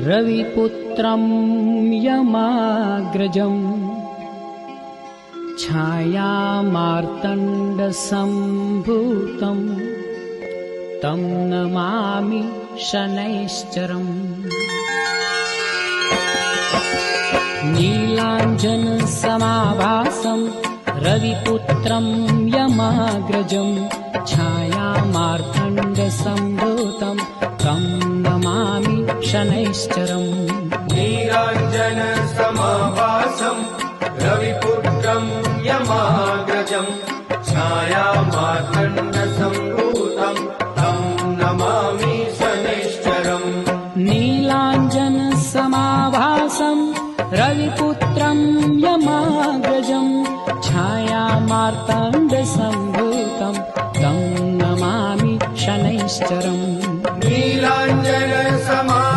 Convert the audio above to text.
रविपुत्रं यमाग्रजम् छायामार्तण्डसम्भूतं तं नमामि शनैश्चरम् नीलाञ्जनसमाभासं रविपुत्रं यमाग्रजं छायामार्तण्डसम्भूतं तं नमामि शनैश्चरम् नीलाञ्जनसमाभासं रविपुत्रं यमाग्रजं छायामार्तण्डसम्भूतं तं नमामि शनैश्चरम् नीलाञ्जनसमाभासं रविपुत्रं यमाग्रजं छायामार्तण्डसम्भूतं तं नमामि शनैश्चरम् नीलाञ्जनसमाभासं